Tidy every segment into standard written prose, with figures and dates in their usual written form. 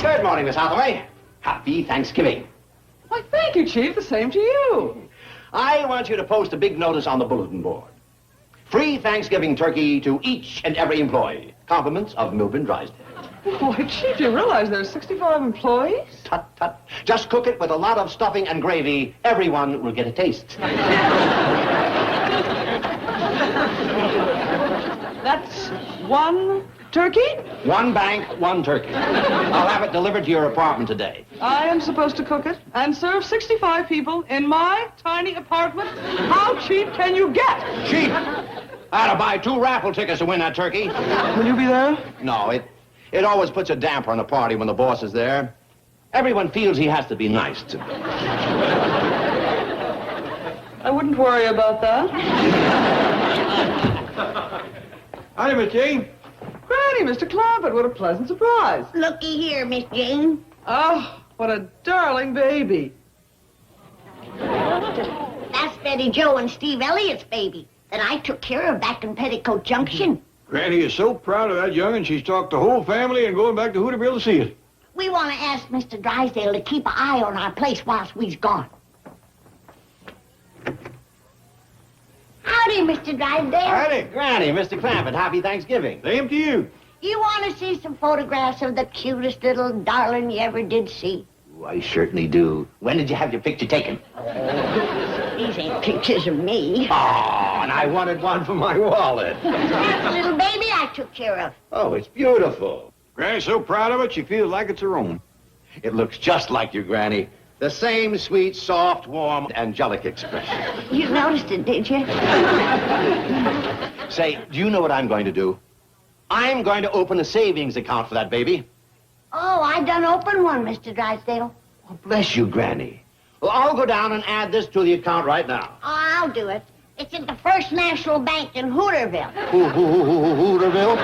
Good morning, Miss Hathaway. Happy Thanksgiving. Why, thank you, Chief. The same to you. I want you to post a big notice on the bulletin board. Free Thanksgiving turkey to each and every employee. Compliments of Milburn Drysdale. Why, Chief, you realize there's 65 employees? Tut, tut. Just cook it with a lot of stuffing and gravy. Everyone will get a taste. That's one turkey? One bank, one turkey. I'll have it delivered to your apartment today. I am supposed to cook it and serve 65 people in my tiny apartment? How cheap can you get? Cheap? I had to buy 2 raffle tickets to win that turkey. Will you be there? No, it always puts a damper on a party when the boss is there. Everyone feels he has to be nice to me. I wouldn't worry about that. Howdy, Miss Jane. Granny, Mr. Clampett, what a pleasant surprise. Looky here, Miss Jane. Oh, what a darling baby. That's Betty Joe and Steve Elliott's baby that I took care of back in Petticoat Junction. Granny is so proud of that young'un, she's talked the whole family and going back to Hooterville to see it. We want to ask Mr. Drysdale to keep an eye on our place whilst we's gone. Howdy, Mr. Drysdale. Howdy. Granny, Mr. Clampett, happy Thanksgiving. Same to you. You want to see some photographs of the cutest little darling you ever did see? Oh, I certainly do. When did you have your picture taken? These ain't pictures of me. Oh, and I wanted one for my wallet. That's the little baby I took care of. Oh, it's beautiful. Granny's so proud of it, she feels like it's her own. It looks just like your Granny. The same sweet, soft, warm, angelic expression. You noticed it, did you? Say, do you know what I'm going to do? I'm going to open a savings account for that baby. Oh, I done open one, Mr. Drysdale. Oh, bless you, Granny. Well, I'll go down and add this to the account right now. Oh, I'll do it. It's at the First National Bank in Hooterville. Hooterville?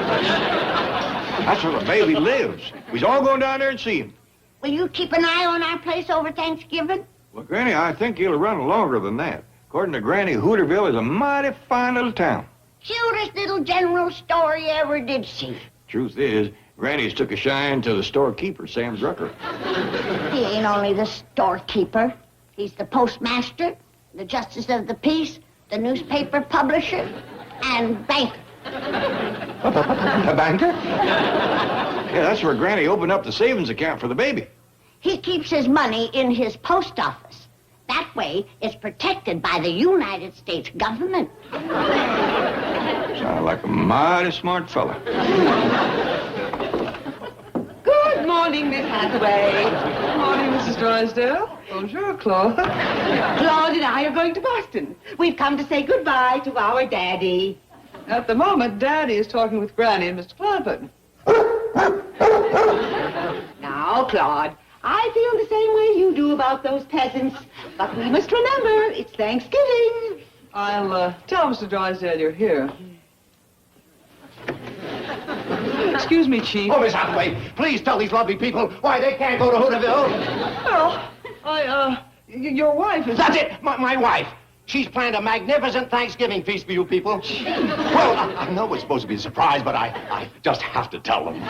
That's where the baby lives. We's all going down there and see him. Will you keep an eye on our place over Thanksgiving? Well, Granny, I think he'll run longer than that. According to Granny, Hooterville is a mighty fine little town. Cutest little general store you ever did see. Truth is, Granny's took a shine to the storekeeper, Sam Drucker. He ain't only the storekeeper. He's the postmaster, the justice of the peace, the newspaper publisher, and banker. A banker? Yeah, that's where Granny opened up the savings account for the baby. He keeps his money in his post office. That way, it's protected by the United States government. Sounded like a mighty smart fella. Good morning, Miss Hathaway. Good morning, Mrs. Drysdale. Bonjour, Claude. Claude and I are going to Boston. We've come to say goodbye to our daddy. At the moment, Daddy is talking with Granny and Mr. Clampett. Now, Claude, I feel the same way you do about those peasants. But we must remember, it's Thanksgiving. I'll tell Mr. Drysdale you're here. Excuse me, Chief. Oh, Miss Hathaway, please tell these lovely people why they can't go to Hooterville. Well, your wife is... That's it, my wife. She's planned a magnificent Thanksgiving feast for you people. Well, I know it's supposed to be a surprise, but I just have to tell them.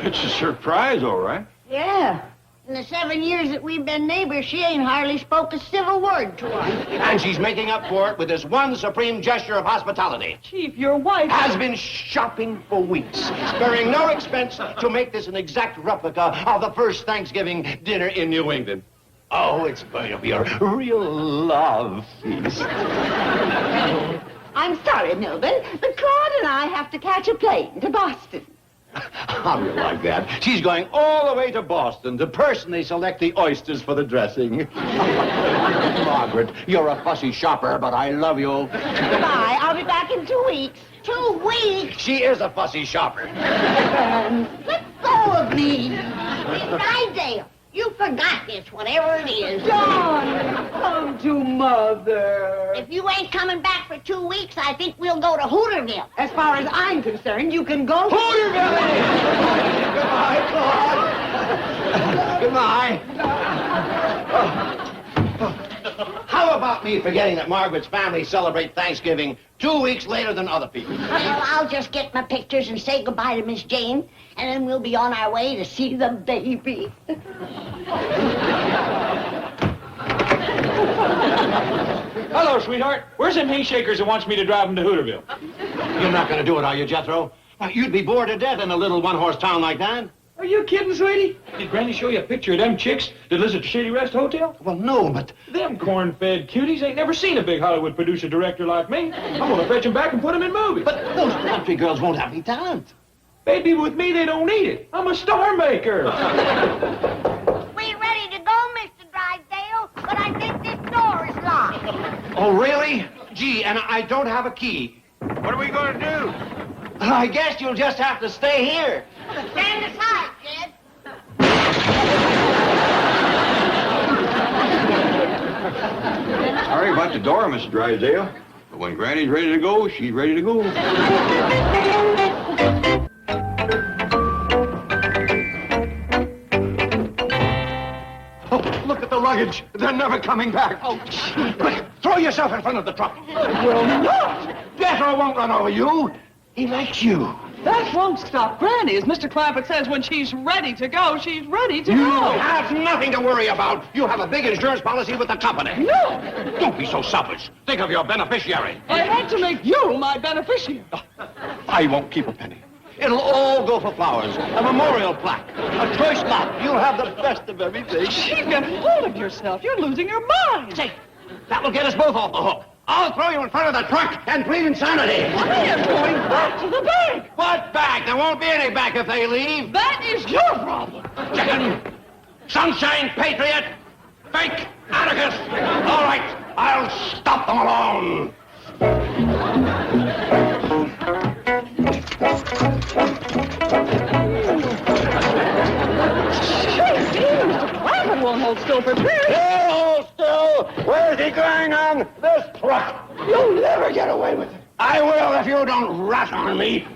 It's a surprise, all right. Yeah. In the 7 years that we've been neighbors, she ain't hardly spoke a civil word to us. And she's making up for it with this one supreme gesture of hospitality. Chief, your wife... Has been shopping for weeks, sparing no expense to make this an exact replica of the first Thanksgiving dinner in New England. Oh, it's going to be a real love feast. I'm sorry, Milburn, but Claude and I have to catch a plane to Boston. How do you like that? She's going all the way to Boston to personally select the oysters for the dressing. Margaret, you're a fussy shopper, but I love you. Goodbye. I'll be back in 2 weeks. 2 weeks? She is a fussy shopper. Let go of me. Miss Drysdale, you forgot this, whatever it is. John, come to Mother. If you ain't coming back for 2 weeks, I think we'll go to Hooterville. As far as I'm concerned, you can go... Hooterville! Goodbye, Claude. Goodbye. How How about me forgetting that Margaret's family celebrate Thanksgiving 2 weeks later than other people? Well, I'll just get my pictures and say goodbye to Miss Jane, and then we'll be on our way to see the baby. Hello, sweetheart. Where's them hayshakers that wants me to drive them to Hooterville? You're not going to do it, are you, Jethro? Why, you'd be bored to death in a little one-horse town like that. Are you kidding, sweetie? Did Granny show you a picture of them chicks that lives at the Shady Rest Hotel? Well, no, but... Them corn-fed cuties ain't never seen a big Hollywood producer director like me. I'm gonna fetch them back and put them in movies. But those country girls won't have any talent. Baby, with me, they don't need it. I'm a star maker. We're ready to go, Mr. Drysdale, but I think this door is locked. Oh, really? Gee, and I don't have a key. What are we going to do? I guess you'll just have to stay here. Stand aside, kid. Sorry about the door, Mr. Drysdale. But when Granny's ready to go, she's ready to go. Oh, look at the luggage. They're never coming back. Oh, quick, throw yourself in front of the truck. Well, not. Jethro won't run over you. He likes you. That won't stop Granny. As Mr. Clampett says, when she's ready to go, she's ready to You go. have nothing to worry about. You have a big insurance policy with the company. No, Don't be so selfish. Think of your beneficiary. I had to make you my beneficiary. I won't keep a penny. It'll all go for flowers, a memorial plaque, a choice lot. You'll have the best of everything. Gee, get hold of yourself. You're losing your mind. Say, that will get us both off the hook. I'll throw you in front of the truck and plead insanity. I am going back to the bank. What back? There won't be any back if they leave. That is your problem. Chicken, sunshine patriot, fake Atticus. All right, I'll stop them alone. Mr. Clampett won't hold still for this. He'll hold still. Where's he going on? This truck. You'll never get away with it. I will if you don't rat on me.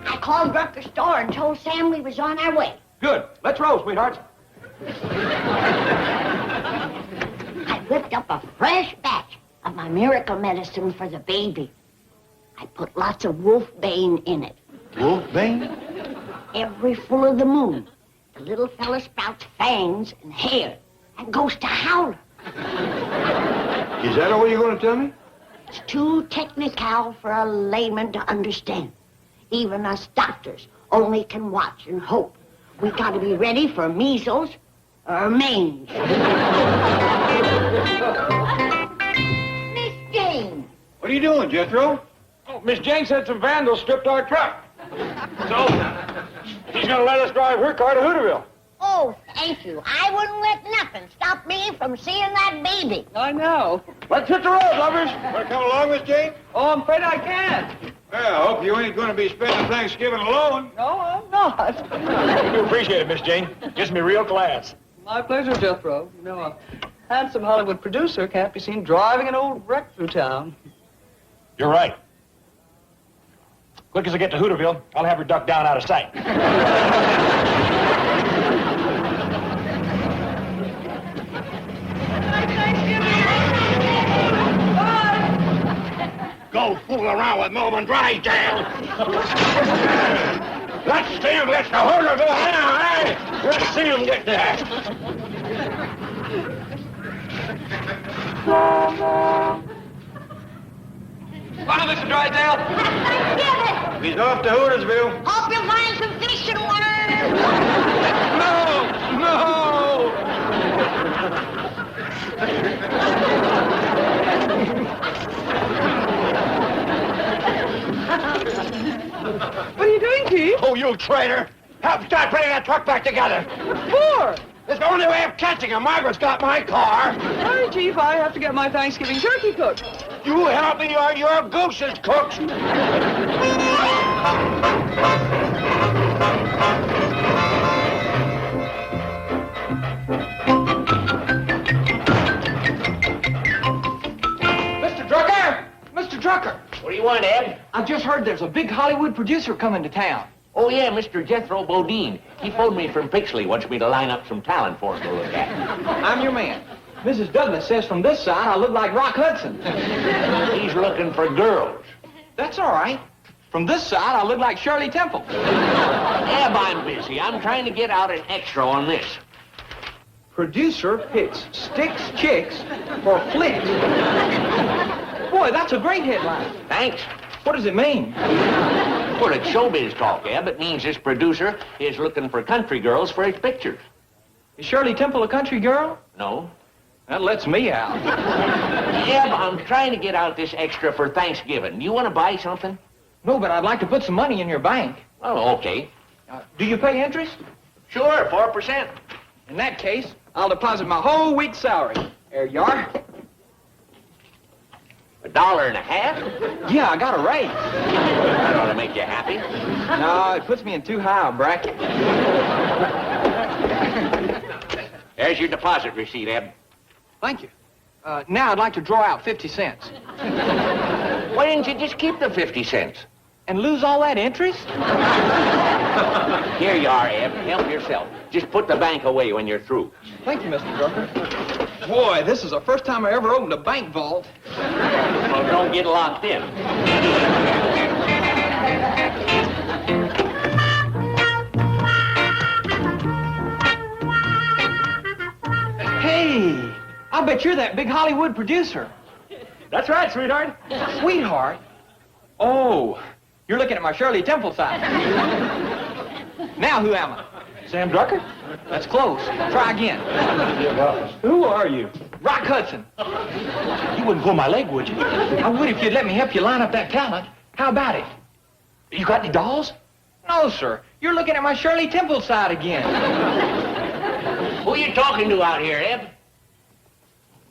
I called Drucker's store and told Sam we was on our way. Good. Let's roll, sweethearts. I whipped up a fresh batch of my miracle medicine for the baby. I put lots of wolfbane in it. Wolfbane? Every full of the moon, the little fella sprouts fangs and hair and goes to howler. Is that all you're going to tell me? It's too technical for a layman to understand. Even us doctors only can watch and hope. We got to be ready for measles or mange. Miss Jane. What are you doing, Jethro? Oh, Miss Jane said some vandals stripped our truck. So, she's gonna let us drive her car to Hooterville. Oh, thank you. I wouldn't let nothing stop me from seeing that baby. I know. Let's hit the road, lovers. Want to come along, Miss Jane? Oh, I'm afraid I can't. Well, I hope you ain't going to be spending Thanksgiving alone. No, I'm not. I do appreciate it, Miss Jane. Gives me real class. My pleasure, Jethro. You know, a handsome Hollywood producer can't be seen driving an old wreck through town. You're right. Quick as I get to Hooterville, I'll have her ducked down out of sight. Go fool around with Melbourne Drysdale. Let's see him get to Hooterville now, eh? Let's see him get there. Bye, Mr. Drysdale. Thanksgiving! He's off to Hootersville. Hope you find some fish and worms! No! What are you doing, Chief? Oh, you traitor! Help start putting that truck back together. What for? It's the only way of catching him. Margaret's got my car. Sorry, Chief, I have to get my Thanksgiving turkey cooked. You help me or your goose is cooked. Mr. Drucker! Mr. Drucker! What do you want, Ed? I've just heard there's a big Hollywood producer coming to town. Oh, yeah, Mr. Jethro Bodine. He phoned me from Pixley, wants me to line up some talent for him to look at. I'm your man. Mrs. Douglas says from this side I look like Rock Hudson. He's looking for girls. That's all right. From this side I look like Shirley Temple. Eb, I'm busy. I'm trying to get out an extra on this. Producer picks sticks chicks for flicks. Boy, that's a great headline. Thanks. What does it mean? Well, it's showbiz talk, Eb. It means this producer is looking for country girls for his pictures. Is Shirley Temple a country girl? No. That lets me out. Eb, I'm trying to get out this extra for Thanksgiving. You want to buy something? No, but I'd like to put some money in your bank. Oh, okay. Do you pay interest? Sure, 4%. In that case, I'll deposit my whole week's salary. There you are. $1.50? Yeah, I got a raise. That ought to make you happy. No, it puts me in too high a bracket. There's your deposit receipt, Eb. Thank you. Now I'd like to draw out 50 cents. Why didn't you just keep the 50 cents? And lose all that interest? Here you are, Eb. Help yourself. Just put the bank away when you're through. Thank you, Mr. Drucker. Boy, this is the first time I ever opened a bank vault. Well, don't get locked in. Hey, I bet you're that big Hollywood producer. That's right, sweetheart. Sweetheart? Oh, you're looking at my Shirley Temple side. Now who am I? Sam Drucker? That's close. Try again. Who are you? Rock Hudson. You wouldn't pull my leg, would you? I would if you'd let me help you line up that talent. How about it? You got any dolls? No, sir. You're looking at my Shirley Temple side again. Who are you talking to out here, Eb?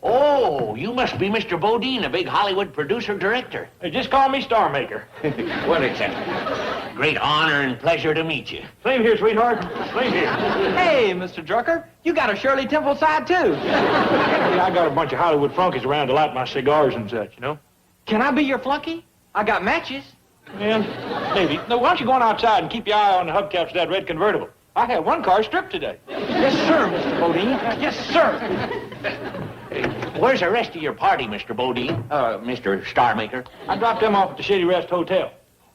Oh, you must be Mr. Bodine, a big Hollywood producer-director. Hey, just call me Star Maker. Well, it's a great honor and pleasure to meet you. Same here, sweetheart. Same here. Hey, Mr. Drucker, you got a Shirley Temple side, too. Yeah, I got a bunch of Hollywood flunkies around to light my cigars and such, you know? Can I be your flunky? I got matches. Yeah, maybe. No, why don't you go on outside and keep your eye on the hubcaps of that red convertible? I had one car stripped today. Yes, sir, Mr. Bodine. Yes, sir. Where's the rest of your party, Mr. Bodine? Mr. Star Maker? I dropped them off at the Shady Rest Hotel.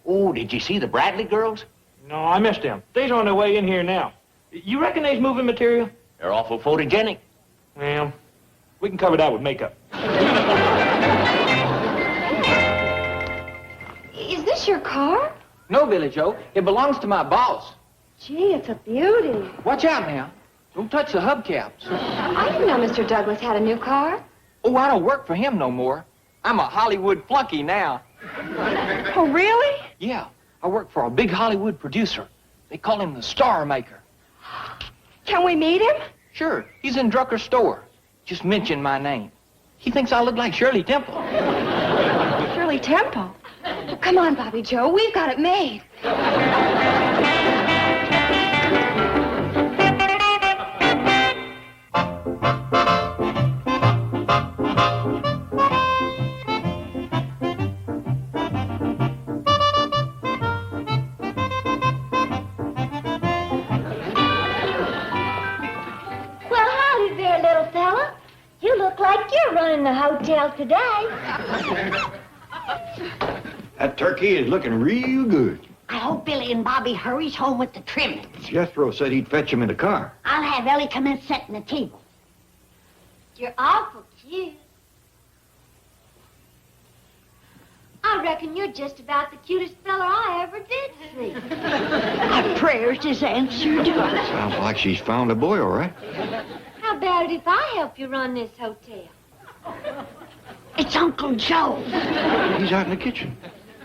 Oh, did you see the Bradley girls? No, I missed them. They's on their way in here now. You reckon they's moving material? They're awful photogenic. Well, we can cover that with makeup. Is this your car? No, Billy Joe. It belongs to my boss. Gee, it's a beauty. Watch out now. Don't touch the hubcaps. I didn't know Mr. Douglas had a new car. Oh, I don't work for him no more. I'm a Hollywood flunky now. Oh, really? Yeah, I work for a big Hollywood producer. They call him the Star Maker. Can we meet him? Sure, he's in Drucker's store. Just mention my name. He thinks I look like Shirley Temple. Shirley Temple? Come on, Bobby Joe. We've got it made. Running the hotel today. That turkey is looking real good. I hope Billy and Bobby hurries home with the trimmings. Jethro said he'd fetch him in the car. I'll have Ellie come in setting the table. You're awful cute. I reckon you're just about the cutest fella I ever did see. Our prayers is answered. Sounds like she's found a boy, all right. How about it if I help you run this hotel? It's Uncle Joe. He's out in the kitchen.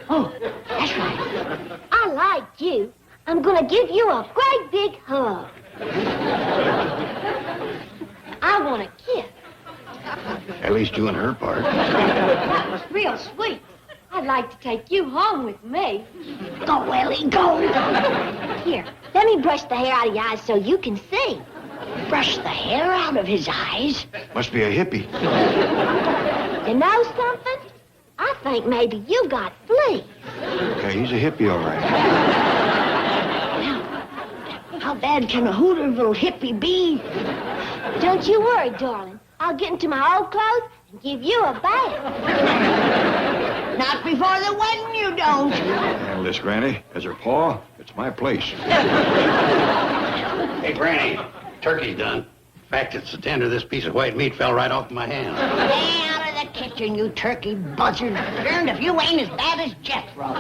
Oh, that's right. I like you. I'm gonna give you a great big hug. I want a kiss. At least doing her part. That's real sweet. I'd like to take you home with me. Go, Ellie, go. Here, let me brush the hair out of your eyes so you can see. Brush the hair out of his eyes. Must be a hippie. You know something? I think maybe you got fleas. Okay, he's a hippie, all right. How bad can a Hooterville hippie be? Don't you worry, darling. I'll get into my old clothes and give you a bath. Not before the wedding, you don't. Handle this, Granny. As her paw, it's my place. Hey, Granny, turkey's done. In fact, it's so tender this piece of white meat fell right off my hand. Stay out of the kitchen, you turkey buzzard. Darned if you ain't as bad as Jethro.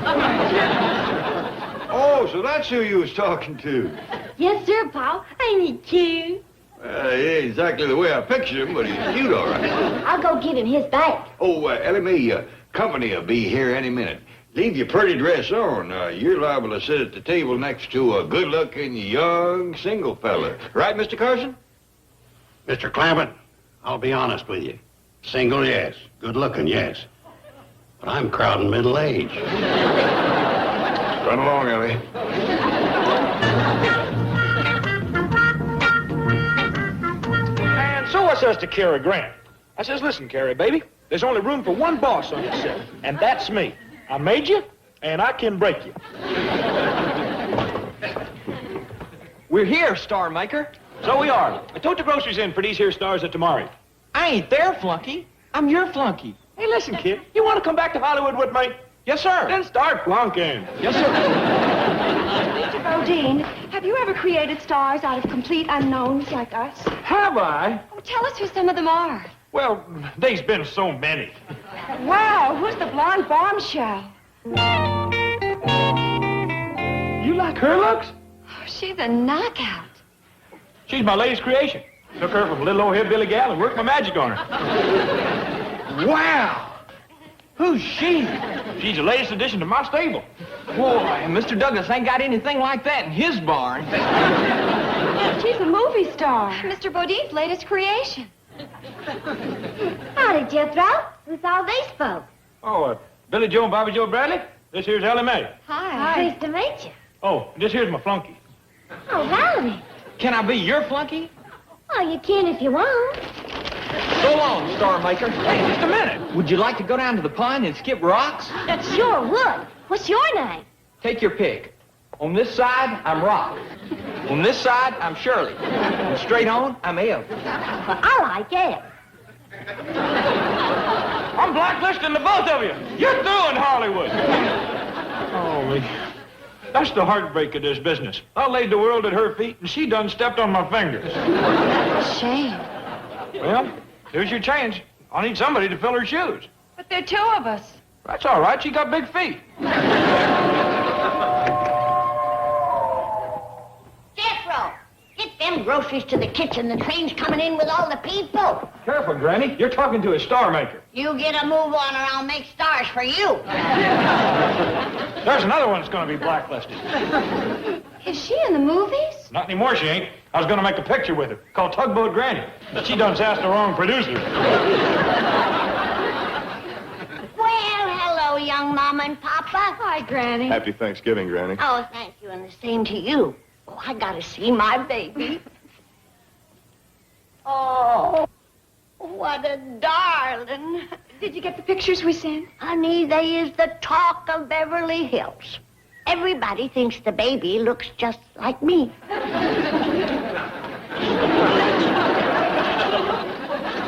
Oh, so that's who you was talking to. Yes, sir, Pa. Ain't he cute? He ain't exactly the way I pictured him, but he's cute, all right. I'll go give him his bath. Oh, Ellie Mae, company will be here any minute. Leave your pretty dress on. You're liable to sit at the table next to a good-looking young single fella. Right, Mr. Carson? Mr. Clampett, I'll be honest with you. Single, yes. Good looking, yes. But I'm crowding middle age. Run along, Ellie. And so I says to Carrie Grant, I says, listen, Carrie, baby, there's only room for one boss on this set, and that's me. I made you, and I can break you. We're here, Star Maker. So we are. I took the groceries in for these here stars at tomorrow. I ain't their flunky. I'm your flunky. Hey, listen, kid, you want to come back to Hollywood with me? Yes, sir. Then start flunking. Yes, sir. Mr. Bodine, have you ever created stars out of complete unknowns like us? Have I? Oh, tell us who some of them are. Well, there's been so many. Wow, who's the blonde bombshell? You like her looks? Oh, she's a knockout. She's my latest creation. Took her from a little old hillbilly gal and worked my magic on her. Wow. Who's she? She's the latest addition to my stable. Boy, Mr. Douglas ain't got anything like that in his barn. She's a movie star. Mr. Bodine's latest creation. Howdy, Jethro. Who's all these folks? Oh, Billy Joe and Bobby Joe Bradley. This here's Ellie Mae. Hi. Pleased to meet you. Oh, and this here's my flunky. Oh, howdy. Can I be your flunky? Oh, you can if you want. So long, Star Maker. Hey, just a minute. Would you like to go down to the pond and skip rocks? Sure would. What's your name? Take your pick. On this side, I'm Rock. On this side, I'm Shirley. And straight on, I'm Eb. Well, I like Eb. I'm blacklisting the both of you. You're through in Hollywood. Holy. That's the heartbreak of this business. I laid the world at her feet, and she done stepped on my fingers. Shame. Well, here's your chance. I'll need somebody to fill her shoes. But there are two of us. That's all right. She got big feet. Jethro, get them groceries to the kitchen. The train's coming in with all the people. Careful, Granny. You're talking to a star maker. You get a move on or I'll make stars for you. There's another one that's going to be blacklisted. Is she in the movies? Not anymore, she ain't. I was going to make a picture with her called Tugboat Granny. But she done asked the wrong producer. Well, hello, young Mama and Papa. Hi, Granny. Happy Thanksgiving, Granny. Oh, thank you, and the same to you. Oh, I gotta see my baby. Oh, what a darling. Did you get the pictures we sent? Honey, they is the talk of Beverly Hills. Everybody thinks the baby looks just like me.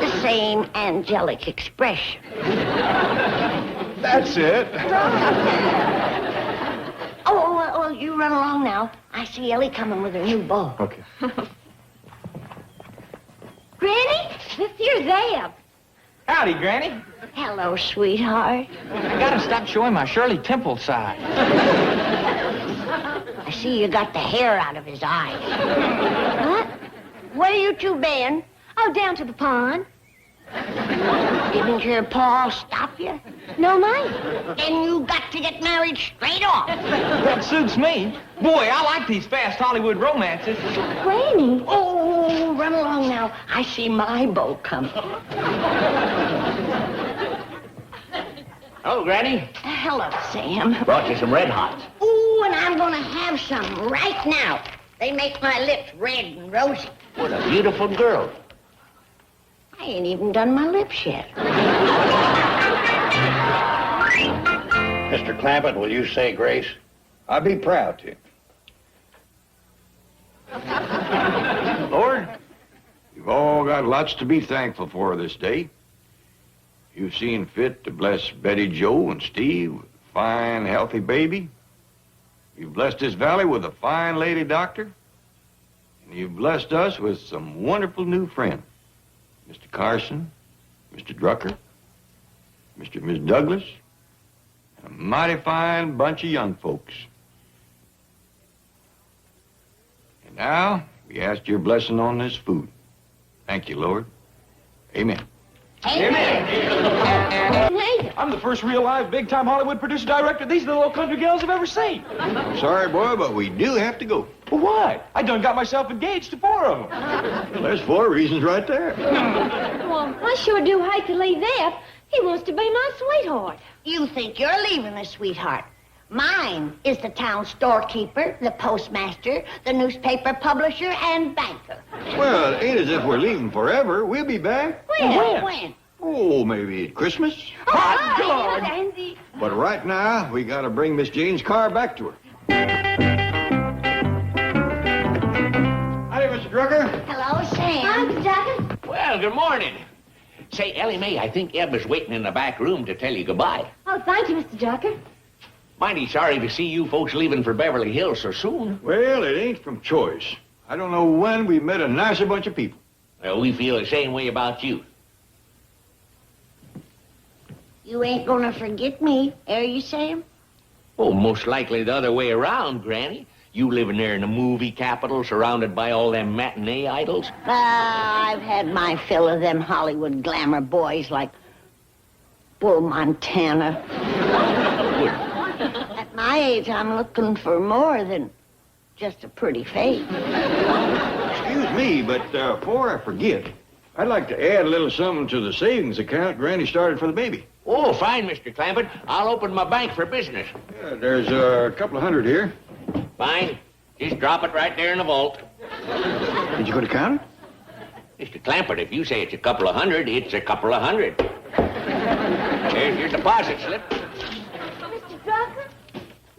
The same angelic expression. That's it. Oh, you run along now. I see Ellie coming with her new beau. Okay. Granny, this here's Eb. Howdy, Granny. Hello, sweetheart. I gotta stop showing my Shirley Temple side. I see you got the hair out of his eyes. What? Where you two been? Oh, down to the pond. Didn't your pa stop you? No, mate. Then you got to get married straight off. That suits me. Boy, I like these fast Hollywood romances. Granny. Oh, run along now. I see my beau coming. Oh, Granny. Hello, Sam. Brought you some Red Hots. Ooh, and I'm gonna have some right now. They make my lips red and rosy. What a beautiful girl. I ain't even done my lips yet. Mr. Clampett, will you say grace? I'd be proud to. got lots to be thankful for this day. You've seen fit to bless Betty Jo and Steve with a fine, healthy baby. You've blessed this valley with a fine lady doctor. And you've blessed us with some wonderful new friends. Mr. Carson, Mr. Drucker, Mr. and Miss Douglas, and a mighty fine bunch of young folks. And now, we ask your blessing on this food. Thank you, Lord. Amen. I'm the first real live, big-time Hollywood producer-director these little old country girls have ever seen. I'm sorry, boy, but we do have to go. Well, why? I done got myself engaged to 4 of them. Well, there's 4 reasons right there. Well, I sure do hate to leave Eph. He wants to be my sweetheart. You think you're leaving a sweetheart. Mine is the town storekeeper, the postmaster, the newspaper publisher, and banker. Well, it ain't as if we're leaving forever. We'll be back. When? Oh, maybe at Christmas. Oh, God. Andy. But right now, we gotta bring Miss Jane's car back to her. Howdy, Mr. Drucker. Hello, Sam. Hi, Mr. Jacket. Well, good morning. Say, Ellie Mae, I think Eb is waiting in the back room to tell you goodbye. Oh, thank you, Mr. Jacket. Mighty sorry to see you folks leaving for Beverly Hills so soon. Well, it ain't from choice. I don't know when we met a nicer bunch of people. Well, we feel the same way about you. You ain't gonna forget me, are you, Sam? Oh, most likely the other way around, Granny. You living there in the movie capital, surrounded by all them matinee idols. I've had my fill of them Hollywood glamour boys like Bull Montana. At my age, I'm looking for more than just a pretty face. Excuse me, but before I forget, I'd like to add a little something to the savings account Granny started for the baby. Oh, fine, Mr. Clampett. I'll open my bank for business. Yeah, there's a couple of $100 here. Fine. Just drop it right there in the vault. Did you go to count it? Mr. Clampett, if you say it's a couple of $100, it's a couple of $100. There's your deposit slip. Mr. Drucker?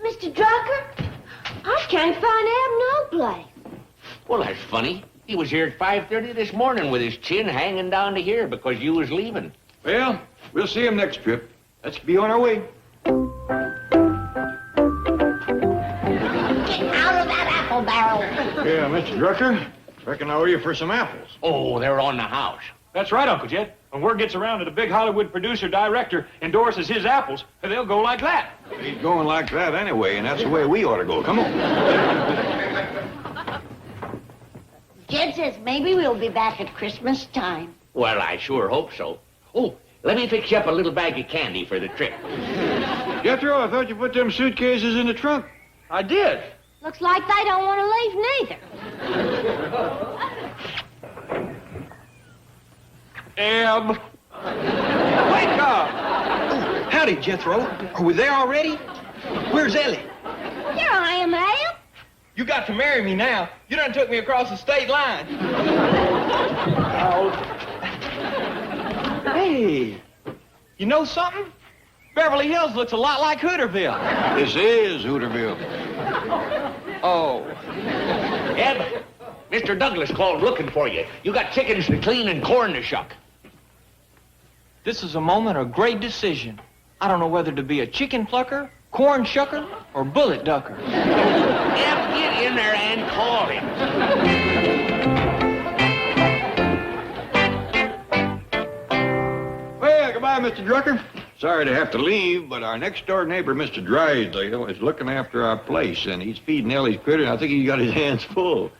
Mr. Drucker? I can't find Eb no place. Well, that's funny. He was here at 5:30 this morning with his chin hanging down to here because you was leaving. Well, we'll see him next trip. Let's be on our way. Get out of that apple barrel. Yeah, Mr. Drucker, reckon I owe you for some apples. Oh, they're on the house. That's right, Uncle Jed. When word gets around that a big Hollywood producer-director endorses his apples, they'll go like that. He's going like that anyway, and that's the way we ought to go. Come on. Jed says maybe we'll be back at Christmas time. Well, I sure hope so. Oh, let me fix you up a little bag of candy for the trip. Jethro, I thought you put them suitcases in the trunk. I did. Looks like they don't want to leave neither. Eb. Wake up! Oh, howdy, Jethro. Are we there already? Where's Ellie? Here I am, Eb. You got to marry me now. You done took me across the state line. Hey, you know something? Beverly Hills looks a lot like Hooterville. This is Hooterville. Oh. Eb, Mr. Douglas called looking for you. You got chickens to clean and corn to shuck. This is a moment of great decision. I don't know whether to be a chicken plucker, corn shucker, or bullet ducker. Eb, get in there and call him. Well, goodbye, Mr. Drucker. Sorry to have to leave, but our next-door neighbor, Mr. Drysdale, is looking after our place, and he's feeding Ellie's critter, and I think he's got his hands full.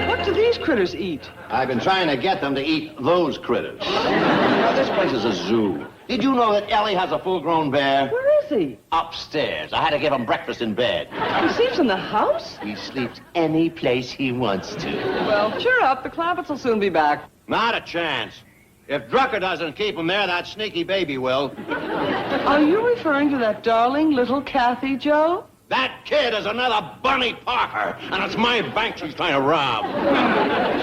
What do these critters eat? I've been trying to get them to eat those critters. Now, this place is a zoo. Did you know that Ellie has a full-grown bear? Where is he? Upstairs. I had to give him breakfast in bed. He sleeps in the house? He sleeps any place he wants to. Well, cheer up. The Clampetts will soon be back. Not a chance. If Drucker doesn't keep him there, that sneaky baby will. Are you referring to that darling little Kathy, Joe? That kid is another Bunny Parker, and it's my bank she's trying to rob.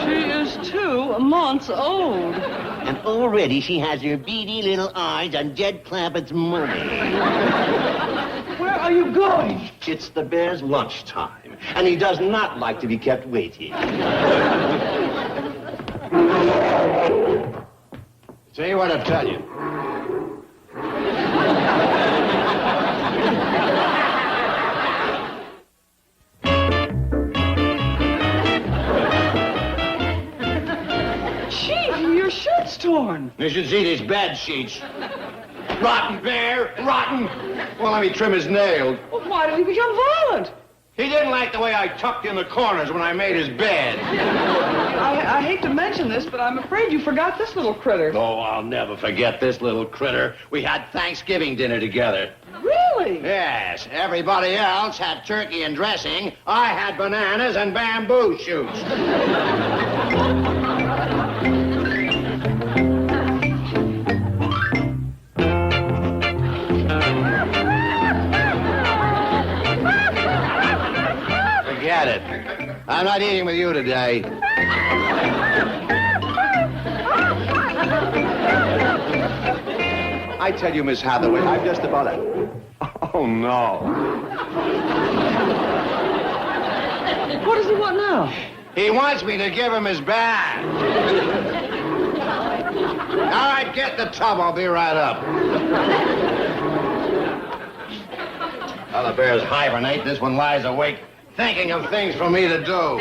She is 2 months old. And already she has her beady little eyes on Jed Clampett's money. Where are you going? It's the bear's lunchtime, and he does not like to be kept waiting. See what I tell you. Chief, your shirt's torn. You should see these bed sheets. Rotten bear, rotten. Well, let me trim his nails. Well, why did he become violent? He didn't like the way I tucked in the corners when I made his bed. I hate to mention this, but I'm afraid you forgot this little critter. Oh, I'll never forget this little critter. We had Thanksgiving dinner together. Really? Yes, everybody else had turkey and dressing. I had bananas and bamboo shoots. Forget it. I'm not eating with you today. I tell you, Miss Hathaway, I'm just about a... Oh, no. What does he want now? He wants me to give him his bag. All right, get the tub. I'll be right up. While the bears hibernate, this one lies awake, thinking of things for me to do.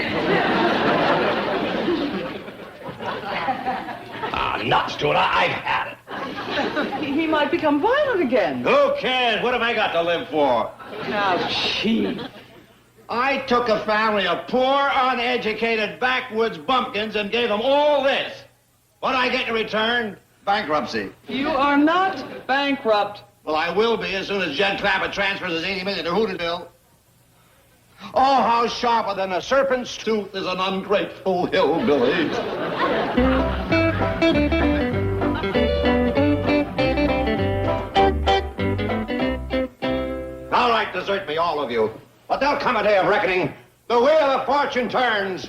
Nuts to it. I've had it. He might become violent again. Who cares? What have I got to live for? Now, Chief. I took a family of poor, uneducated, backwoods bumpkins and gave them all this. What do I get in return? Bankruptcy. You are not bankrupt. Well, I will be as soon as Jed Clampett transfers his $80 million to Hooterville. Oh, how sharper than a serpent's tooth is an ungrateful hillbilly. All right, desert me, all of you. But there'll come a day of reckoning. The wheel of fortune turns.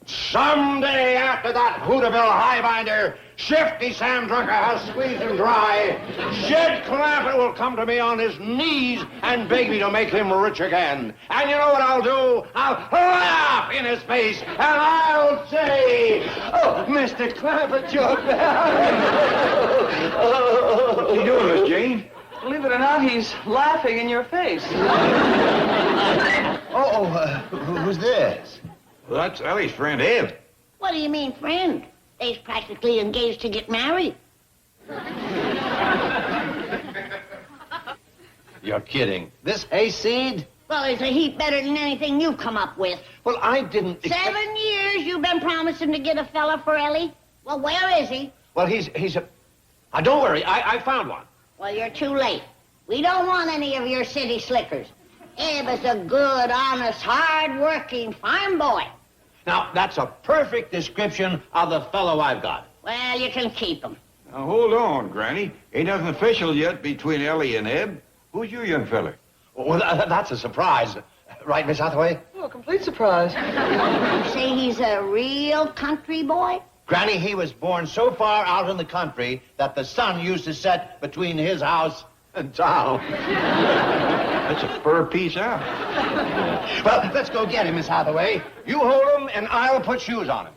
Someday after that Hooterville highbinder, Shifty Sam Drucker has squeezed him dry, Jed Clampett will come to me on his knees and beg me to make him rich again. And you know what I'll do? I'll laugh in his face, and I'll say, "Oh, Mr. Clampett, you're back." What you doing, Miss Jane? Believe it or not, he's laughing in your face. Who's this? Well, that's Ellie's friend, Eb. What do you mean, friend? They's practically engaged to get married. You're kidding. This hayseed? Well, it's a heap better than anything you've come up with. Well, I didn't... 7 years you've been promising to get a fella for Ellie. Well, where is he? Well, he's a... don't worry, I found one. Well, you're too late. We don't want any of your city slickers. Eb is a good, honest, hard-working farm boy. Now, that's a perfect description of the fellow I've got. Well, you can keep him. Now, hold on, Granny. Ain't nothing official yet between Ellie and Eb. Who's your young feller? Well, that's a surprise. Right, Miss Hathaway? Oh, a complete surprise. You say he's a real country boy? Granny, he was born so far out in the country that the sun used to set between his house and town. That's a fur piece out. Well, let's go get him, Miss Hathaway. You hold him, and I'll put shoes on him.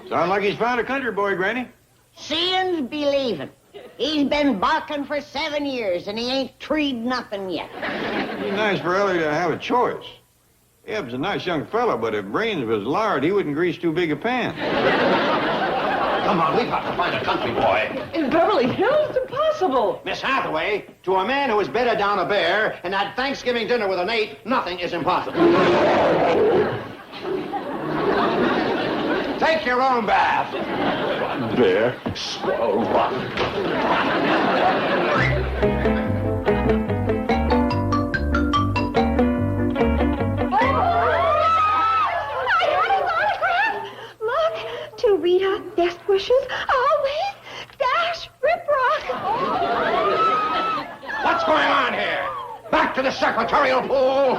Sound like he's found a country boy, Granny. Seeing's believing. He's been barking for 7 years, and he ain't treed nothing yet. It'd be nice for Ellie to have a choice. Eb's a nice young fella, but if brains was lard, he wouldn't grease too big a pan. Come on, we've got to find a country boy. In Beverly Hills? It's impossible. Miss Hathaway, to a man who has bedded down a bear and had Thanksgiving dinner with an ape, nothing is impossible. Take your own bath. Bear, swell rotten. To Rita, best wishes, always, Dash Riprock. What's going on here? Back to the secretarial pool.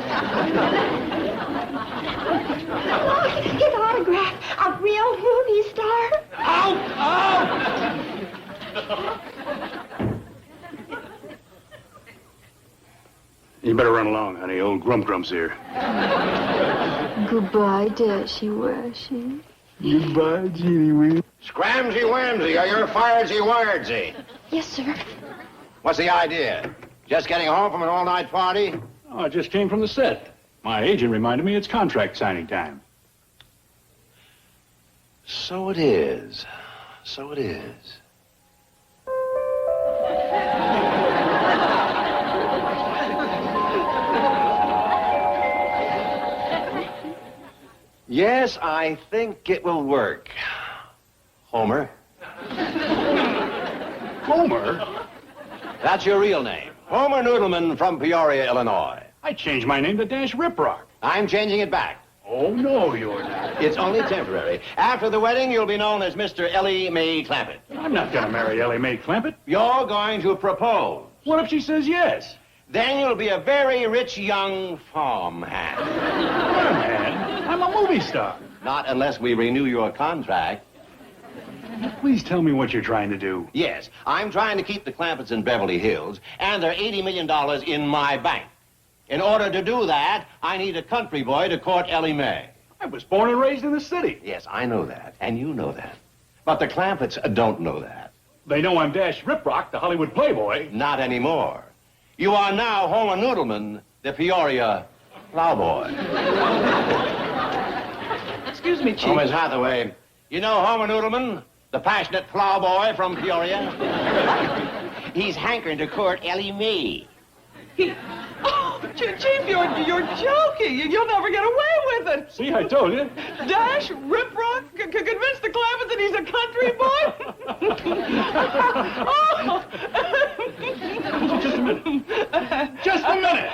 Look, his autograph, a real movie star. Out! Out! You better run along, honey. Old Grump-Grump's here. Goodbye, Dashy-Washy. Goodbye, Jeannie Wee. Scramsy-wamsy, are you firedsy-wiredsy? Yes, sir. What's the idea? Just getting home from an all-night party? Oh, I just came from the set. My agent reminded me it's contract signing time. So it is. So it is. Yes, I think it will work. Homer. Homer? That's your real name. Homer Noodleman from Peoria, Illinois. I changed my name to Dash Riprock. I'm changing it back. Oh, no, you're not. It's only temporary. After the wedding, you'll be known as Mr. Ellie Mae Clampett. I'm not going to marry Ellie Mae Clampett. You're going to propose. What if she says yes? Then you'll be a very rich young farmhand. Farmhand? I'm a movie star. Not unless we renew your contract. Please tell me what you're trying to do. Yes, I'm trying to keep the Clampetts in Beverly Hills and their $80 million in my bank. In order to do that, I need a country boy to court Ellie Mae. I was born and raised in the city. Yes, I know that, and you know that. But the Clampetts don't know that. They know I'm Dash Riprock, the Hollywood playboy. Not anymore. You are now Homer Noodleman, the Peoria plowboy. Excuse me, Chief. Oh, Miss Hathaway, you know Homer Noodleman, the passionate plowboy from Peoria? He's hankering to court Ellie Mae. Chief, you're joking. You'll never get away with it. See, I told you. Dash Riprock convince the Clampetts that he's a country boy? Just a minute. Just a minute.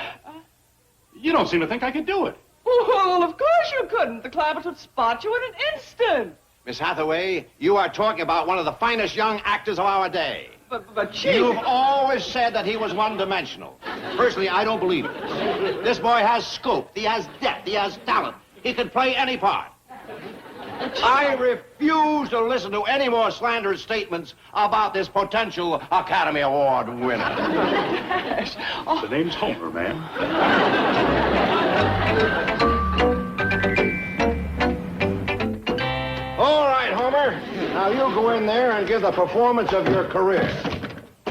You don't seem to think I could do it. Well, of course you couldn't. The Clampetts would spot you in an instant. Miss Hathaway, you are talking about one of the finest young actors of our day. But Chief... You've always said that he was one-dimensional. Personally, I don't believe it. This boy has scope, he has depth, he has talent. He can play any part. I refuse to listen to any more slanderous statements about this potential Academy Award winner. The name's Homer, ma'am. All right, Homer. Now you go in there and give the performance of your career.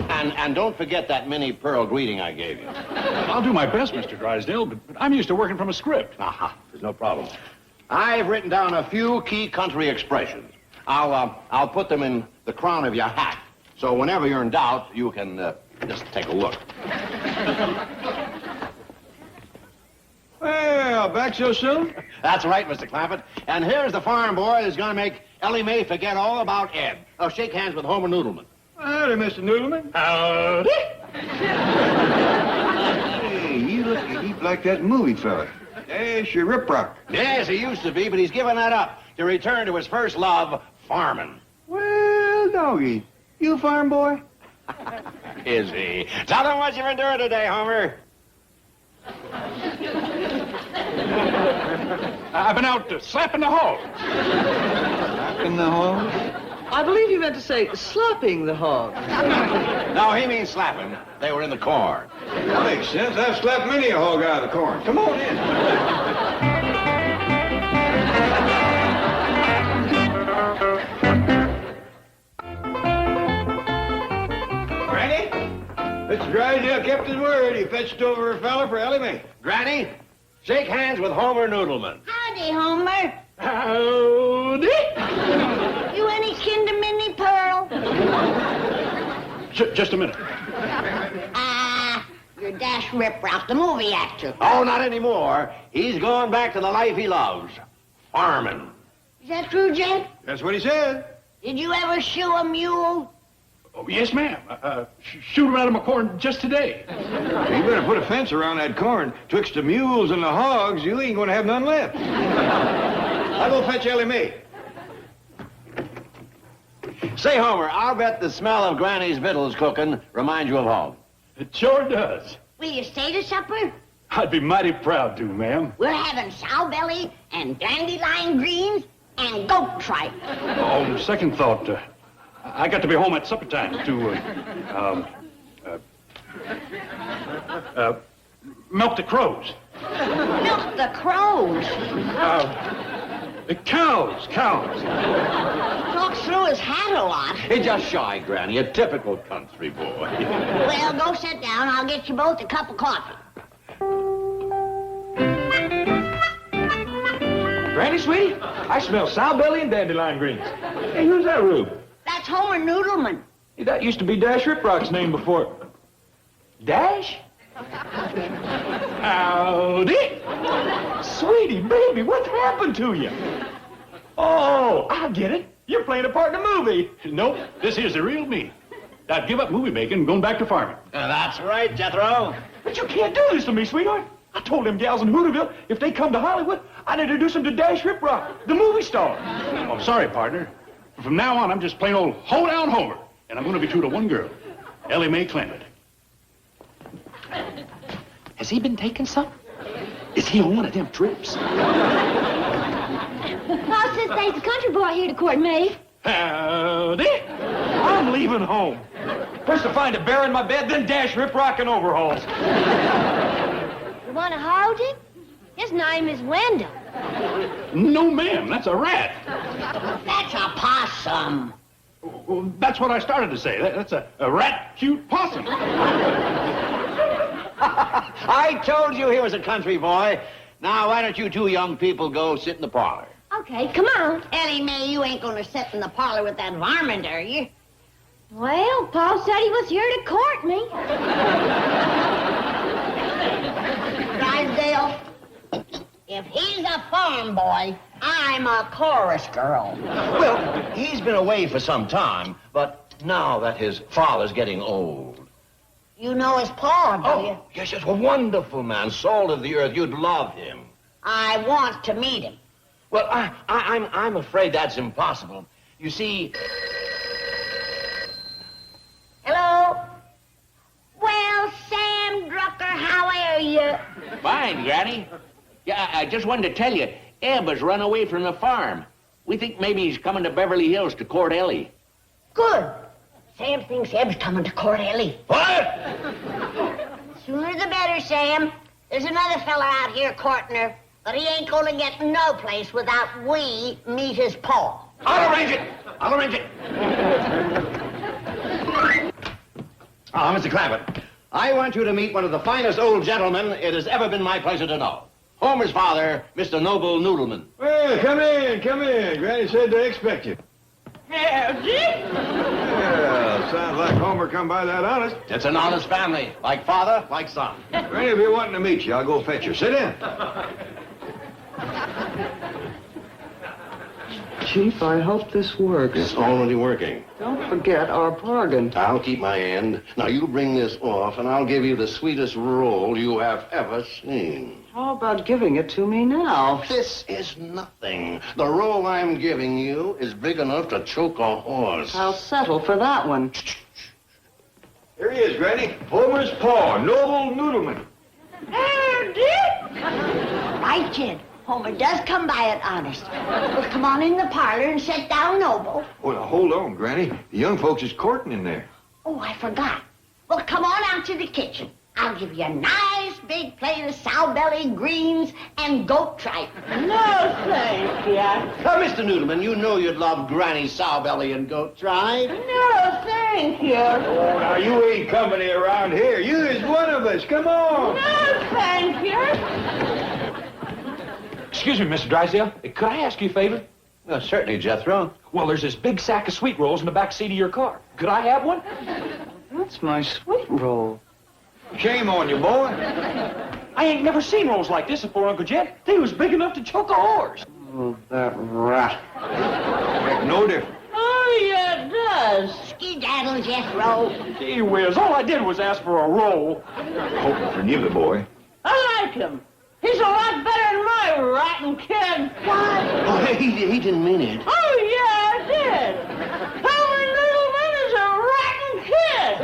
And don't forget that mini pearl greeting I gave you. I'll do my best, Mr. Drysdale, but I'm used to working from a script. Aha, there's no problem. I've written down a few key country expressions. I'll put them in the crown of your hat. So whenever you're in doubt, you can just take a look. Well, back so soon? That's right, Mr. Clampett. And here's the farm boy who's going to make Ellie Mae forget all about Ed. Now shake hands with Homer Noodleman. Howdy, Mr. Noodleman. Hey, you look a heap like that movie fella. Dash Riprock. Yes, he used to be, but he's given that up to return to his first love, farming. Well, doggy, you a farm boy? Is he? Tell him what you've been doing today, Homer. I've been out slapping the hog. Slapping the hog? I believe you meant to say slapping the hog. No, he means slapping. They were in the corn. That makes sense. I've slapped many a hog out of the corn. Come on in. Granny, Mr. Drysdale kept his word. He fetched over a fella for Ellie Mae. Granny, shake hands with Homer Noodleman. Howdy, Homer. Howdy. You any kin to Minnie Pearl? Just a minute. You're Dash Riprock, the movie actor. Oh, not anymore. He's going back to the life he loves, farming. Is that true, Jen? That's what he said. Did you ever shoe a mule? Oh, yes, ma'am. Shoot him out of my corn just today. You better put a fence around that corn. Twixt the mules and the hogs, you ain't going to have none left. I'll go fetch Ellie Mae. Say, Homer, I'll bet the smell of Granny's victuals cooking reminds you of home. It sure does. Will you stay to supper? I'd be mighty proud to, ma'am. We're having sow belly and dandelion greens and goat tripe. On second thought, I got to be home at supper time to, milk the crows. Milk the crows. Cows. Talks through his hat a lot. He's just shy, Granny, a typical country boy. Well, go sit down. I'll get you both a cup of coffee. Granny, sweetie, I smell sow belly and dandelion greens. Hey, who's that Rube? That's Homer Noodleman. Hey, that used to be Dash Riprock's name before. Dash? Howdy! Sweetie, baby, what's happened to you? Oh, I get it. You're playing a part in a movie. Nope, this here's the real me. I've give up movie making and going back to farming. That's right, Jethro. But you can't do this to me, sweetheart. I told them gals in Hooterville if they come to Hollywood, I'd introduce them to Dash Riprock, the movie star. Oh, I'm sorry, partner. From now on, I'm just plain old hoedown Homer. And I'm going to be true to one girl, Ellie Mae Clampett. Has he been taking some? Is he on one of them trips? Pa says there's a country boy here to court me. Howdy! I'm leaving home. First to find a bear in my bed, then Dash Riprock and overhauls. You want to hold him? His name is Wendell. No, ma'am, that's a rat. That's a possum. Well, that's what I started to say. That's a rat-cute possum. I told you he was a country boy. Now, why don't you two young people go sit in the parlor? Okay, come on. Ellie Mae, you ain't gonna sit in the parlor with that varmint, are you? Well, Paul said he was here to court me. Drysdale, if he's a farm boy, I'm a chorus girl. Well, he's been away for some time, but now that his father's getting old. You know his pa, do you? Yes, a wonderful man, salt of the earth. You'd love him. I want to meet him. Well, I'm afraid that's impossible. You see... Hello? Well, Sam Drucker, how are you? Fine, Granny. Yeah, I just wanted to tell you, Eb has run away from the farm. We think maybe he's coming to Beverly Hills to court Ellie. Good. Sam thinks Eb's coming to court Ellie. What? Sooner the better, Sam. There's another fella out here courting her, but he ain't gonna get no place without we meet his pa. I'll arrange it. Mr. Clampett, I want you to meet one of the finest old gentlemen it has ever been my pleasure to know. Homer's father, Mr. Noble Noodleman. Well, come in. Granny said they expect you. Howdy. Yeah, sounds like Homer come by that honest. It's an honest family, like father, like son. Granny will be wanting to meet you. I'll go fetch her. Sit in. Chief, I hope this works. It's already working. Don't forget our bargain. I'll keep my end. Now, you bring this off, and I'll give you the sweetest roll you have ever seen. How about giving it to me now? This is nothing. The roll I'm giving you is big enough to choke a horse. I'll settle for that one. Here he is, Granny. Homer's paw, Noble Noodleman. Right, kid. Homer does come by it honest. Well, come on in the parlor and sit down, Noble. Well, now, hold on, Granny. The young folks is courting in there. Oh, I forgot. Well, come on out to the kitchen. I'll give you a nice big plate of sow belly, greens, and goat tripe. No, thank you. Now, Mr. Noodleman, you know you'd love Granny's sow belly and goat tripe. No, thank you. Oh, now, you ain't company around here. You is one of us. Come on. No, thank you. Excuse me, Mr. Drysdale. Could I ask you a favor? Certainly, Jethro. Well, there's this big sack of sweet rolls in the back seat of your car. Could I have one? That's my sweet roll. Shame on you, boy. I ain't never seen rolls like this before, Uncle Jed. They was big enough to choke a horse. Oh, that rat. Make no difference. Oh, yeah, it does. Skedaddle, Jethro. Gee whiz, all I did was ask for a roll. Hope forgive the boy. I like him. He's a lot better than my rotten kid. What? Oh, he didn't mean it. Oh, yeah, I did. Homer Noodleman is a rotten kid.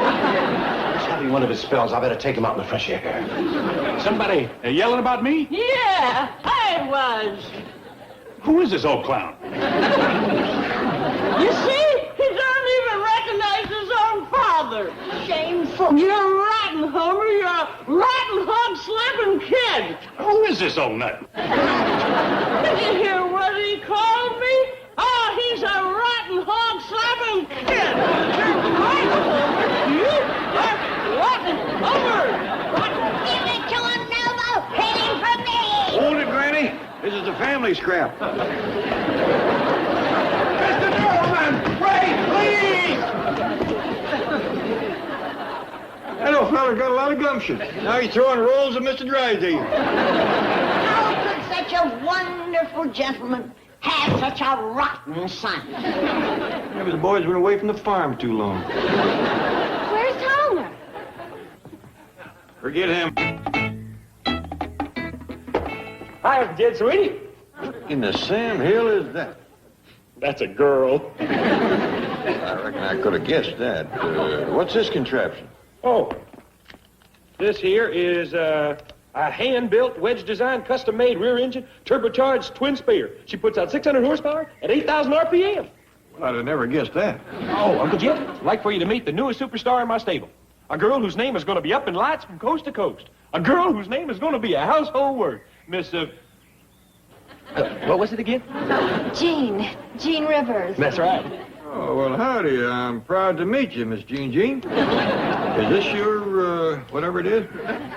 He's having one of his spells. I better take him out in the fresh air. Somebody yelling about me? Yeah, I was. Who is this old clown? You see? He doesn't even recognize his own father. Shameful. You're rotten, rotten, Homer. You're a rotten, hog-slapping kid. Who is this old nut? Did you hear what he called me? Oh, he's a rotten, hog-slapping kid. You're right, Homer. You are rotten, Homer. Give it to him, Novo. Hit him from me. Hold it, Granny. This is a family scrap. Mr. Newman, wait, please! That old fella got a lot of gumption. Now he's throwing rolls of Mr. Drysdale. How could such a wonderful gentleman have such a rotten son? Maybe the boy's been away from the farm too long. Where's Homer? Forget him. Hi, Uncle Jed, sweetie. In the Sam Hill is that? That's a girl. I reckon I could have guessed that. What's this contraption? Oh, this here is a hand-built, wedge-designed, custom-made rear-engine, turbocharged twin spear. She puts out 600 horsepower at 8,000 RPM. Well, I'd have never guessed that. Oh, Uncle Jed, I'd like for you to meet the newest superstar in my stable. A girl whose name is going to be up in lights from coast to coast. A girl whose name is going to be a household word. Miss, what was it again? Jean Rivers. That's right. Oh, well, howdy. I'm proud to meet you, Miss Jean Jean. Is this your, whatever it is?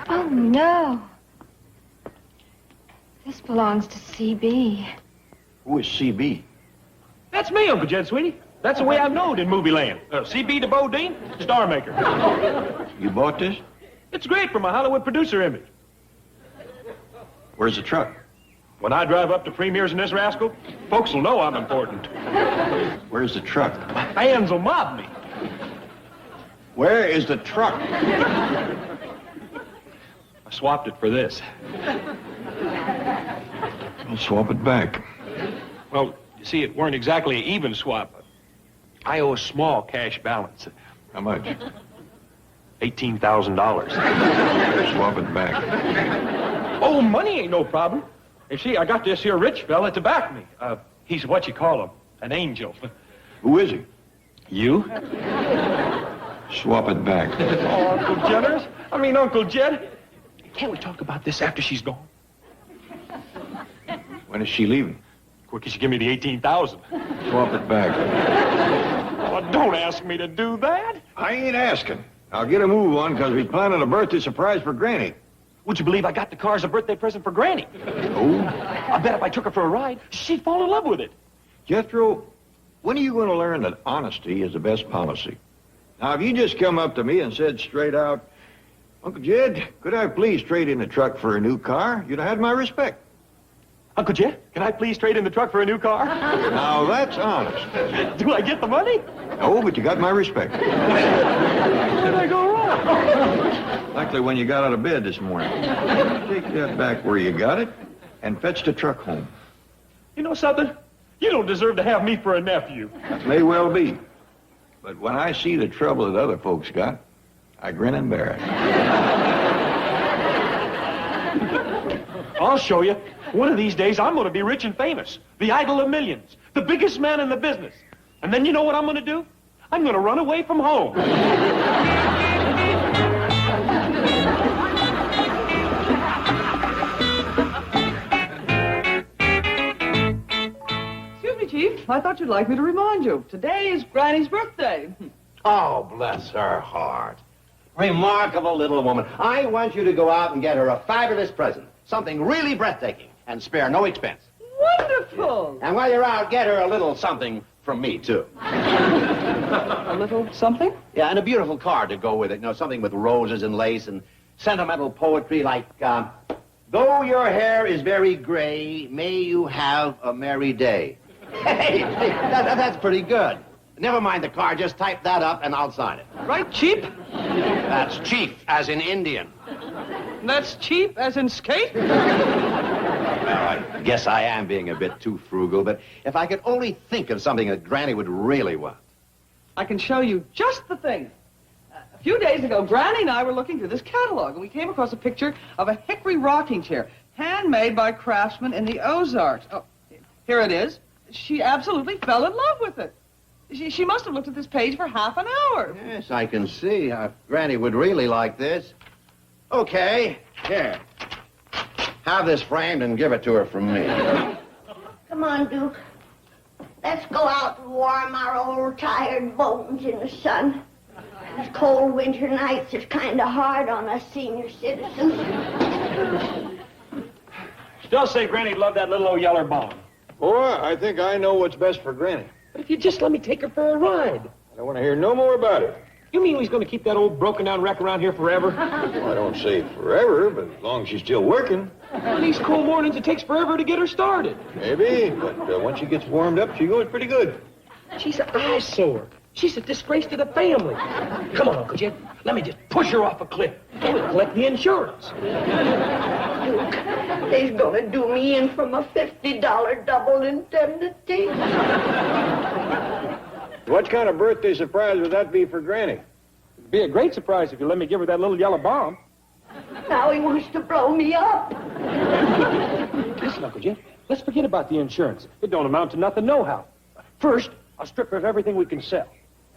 Oh, no. This belongs to CB. Who is CB? That's me, Uncle Jed, sweetie. That's the way I'm known in movie land. CB de Bodine, star maker. You bought this? It's great for my Hollywood producer image. Where's the truck? When I drive up to premieres in this rascal, folks will know I'm important. Where's the truck? My fans will mob me. Where is the truck? I swapped it for this. I'll swap it back. Well, you see, it weren't exactly an even swap. I owe a small cash balance. How much? $18,000. Swap it back. Oh, money ain't no problem. You see, I got this here rich fella to back me. He's what you call him, an angel. Who is he? You? Swap it back. Oh, Uncle Jenners. Uncle Jed. Can't we talk about this after she's gone? When is she leaving? Quick as you give me the $18,000. Swap it back. Oh, don't ask me to do that. I ain't asking. I'll get a move on because we're planning a birthday surprise for Granny. Would you believe I got the car as a birthday present for Granny? Oh? I bet if I took her for a ride, she'd fall in love with it. Jethro, when are you going to learn that honesty is the best policy? Now, if you just come up to me and said straight out, Uncle Jed, could I please trade in the truck for a new car? You'd have had my respect. Uncle Jed, can I please trade in the truck for a new car? Now, that's honest. Do I get the money? No, but you got my respect. Where did I go wrong? Likely when you got out of bed this morning. Take that back where you got it and fetch the truck home. You know something? You don't deserve to have me for a nephew. That may well be. But when I see the trouble that other folks got, I grin and bear it. I'll show you. One of these days, I'm going to be rich and famous. The idol of millions. The biggest man in the business. And then you know what I'm going to do? I'm going to run away from home. Excuse me, Chief. I thought you'd like me to remind you. Today is Granny's birthday. Oh, bless her heart. Remarkable little woman. I want you to go out and get her a fabulous present. Something really breathtaking and spare no expense. Wonderful. And while you're out, get her a little something from me, too. A little something? Yeah, and a beautiful card to go with it. You know, something with roses and lace and sentimental poetry like, though your hair is very gray, may you have a merry day. Hey, that's pretty good. Never mind the card, just type that up and I'll sign it. Right, Chief? That's chief, as in Indian. That's cheap as in skate? Well, I guess I am being a bit too frugal, but if I could only think of something that Granny would really want. I can show you just the thing. A few days ago, Granny and I were looking through this catalog, and we came across a picture of a hickory rocking chair, handmade by craftsmen in the Ozarks. Oh, here it is. She absolutely fell in love with it. She must have looked at this page for half an hour. Yes, I can see how Granny would really like this. Okay, here. Have this framed and give it to her from me. Come on, Duke. Let's go out and warm our old tired bones in the sun. These cold winter nights is kind of hard on us senior citizens. Still say Granny'd love that little old yeller bomb. Boy, I think I know what's best for Granny. But if you just let me take her for a ride. I don't want to hear no more about it. You mean he's going to keep that old broken-down wreck around here forever? Well, I don't say forever, but as long as she's still working. On these cool mornings, it takes forever to get her started. Maybe, but once she gets warmed up, she goes pretty good. She's an eyesore. She's a disgrace to the family. Come on, Uncle Jed. Let me just push her off a cliff. And we'll collect the insurance. Duke, they's gonna do me in from a $50 double indemnity. What kind of birthday surprise would that be for Granny? It'd be a great surprise if you let me give her that little yellow bomb. Now he wants to blow me up. Listen, Uncle Jed, let's forget about the insurance. It don't amount to nothing nohow. First, I'll strip her of everything we can sell.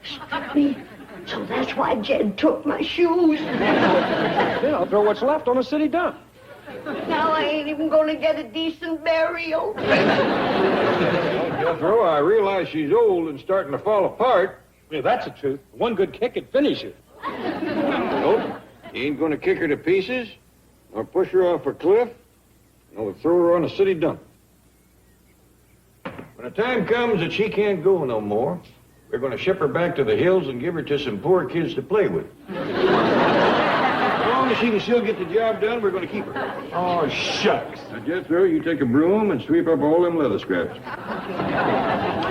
Strip me? So that's why Jed took my shoes. Then I'll throw what's left on a city dump. Now I ain't even gonna get a decent burial. Jethro, I realize she's old and starting to fall apart. Yeah, that's the truth. One good kick would finish her. Nope. You ain't going to kick her to pieces, nor push her off a cliff, nor throw her on a city dump. When the time comes that she can't go no more, we're going to ship her back to the hills and give her to some poor kids to play with. As long as she can still get the job done, we're going to keep her. Oh, shucks. Now, Jethro, you take a broom and sweep up all them leather scraps.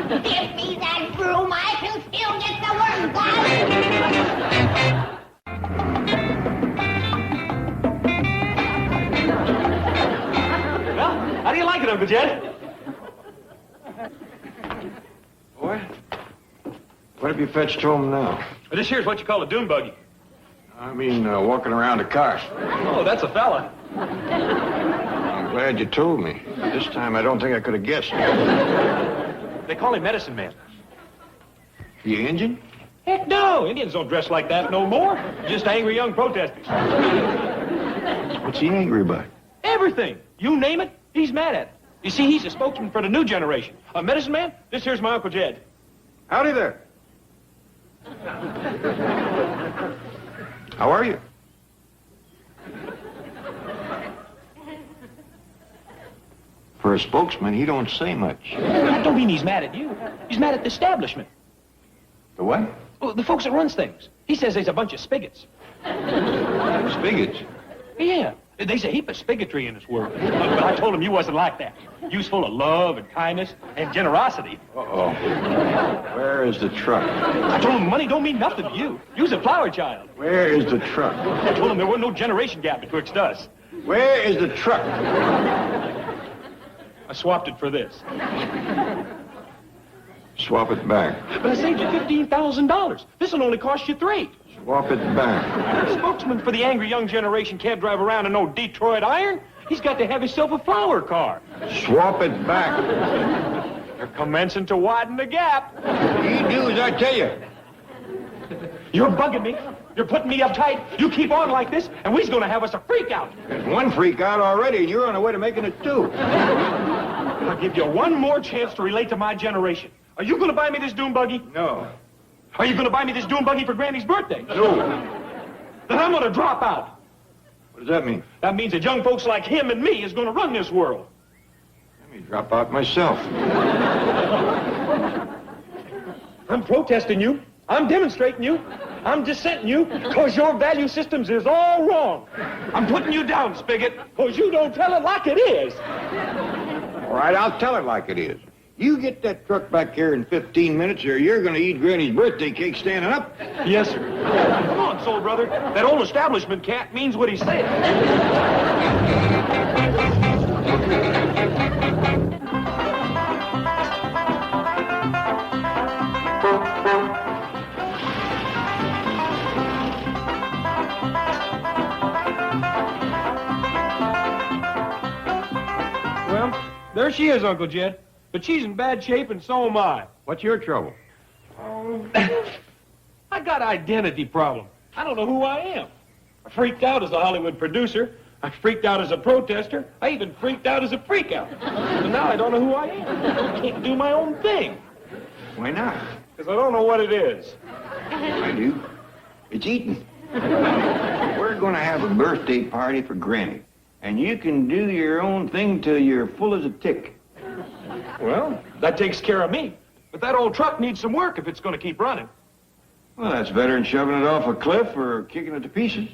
Give me that broom, I can still get the work done. Well, how do you like it, Uncle Jed? Boy, what have you fetched home now? This here's what you call a dune buggy. I mean, walking around a car. Oh, that's a fella. I'm glad you told me. This time I don't think I could have guessed. They call him Medicine Man. The engine? Heck no, Indians don't dress like that no more. Just angry young protesters. What's he angry about? Everything. You name it, he's mad at it. You see, he's a spokesman for the new generation. A Medicine Man, this here's my Uncle Jed. Howdy there. How are you? For a spokesman, he don't say much. That don't mean he's mad at you. He's mad at the establishment. The what? Oh, the folks that runs things. He says there's a bunch of spigots. Spigots. Yeah, there's a heap of spigotry in this world. But I told him you wasn't like that. You was full of love and kindness and generosity. Uh-oh. Where is the truck? I told him money don't mean nothing to you. You's a flower child. Where is the truck? I told him there wasn't no generation gap betwixt us. Where is the truck? I swapped it for this. Swap it back. But I saved you $15,000. This'll only cost you $3,000. Swap it back. The spokesman for the angry young generation can't drive around in no Detroit iron. He's got to have himself a flower car. Swap it back. They're commencing to widen the gap. You do as I tell you. You're bugging me. You're putting me uptight. You keep on like this, and we's gonna have us a freak out. There's one freak out already, and you're on the way to making it two. I'll give you one more chance to relate to my generation. Are you gonna buy me this dune buggy? No. Are you gonna buy me this dune buggy for Granny's birthday? No. Then I'm gonna drop out. What does that mean? That means that young folks like him and me is gonna run this world. Let me drop out myself. I'm protesting you. I'm demonstrating you. I'm dissenting you because your value systems is all wrong. I'm putting you down, Spigot, because you don't tell it like it is. All right, I'll tell it like it is. You get that truck back here in 15 minutes, or you're going to eat Granny's birthday cake standing up. Yes, sir. Come on, soul brother. That old establishment cat means what he said. Well, there she is, Uncle Jed. But she's in bad shape, and so am I. What's your trouble? I got identity problem. I don't know who I am. I freaked out as a Hollywood producer. I freaked out as a protester. I even freaked out as a freakout. And now I don't know who I am. I can't do my own thing. Why not? Because I don't know what it is. I do. It's eating. We're going to have a birthday party for Granny. And you can do your own thing till you're full as a tick. Well, that takes care of me. But that old truck needs some work if it's going to keep running. Well, that's better than shoving it off a cliff or kicking it to pieces.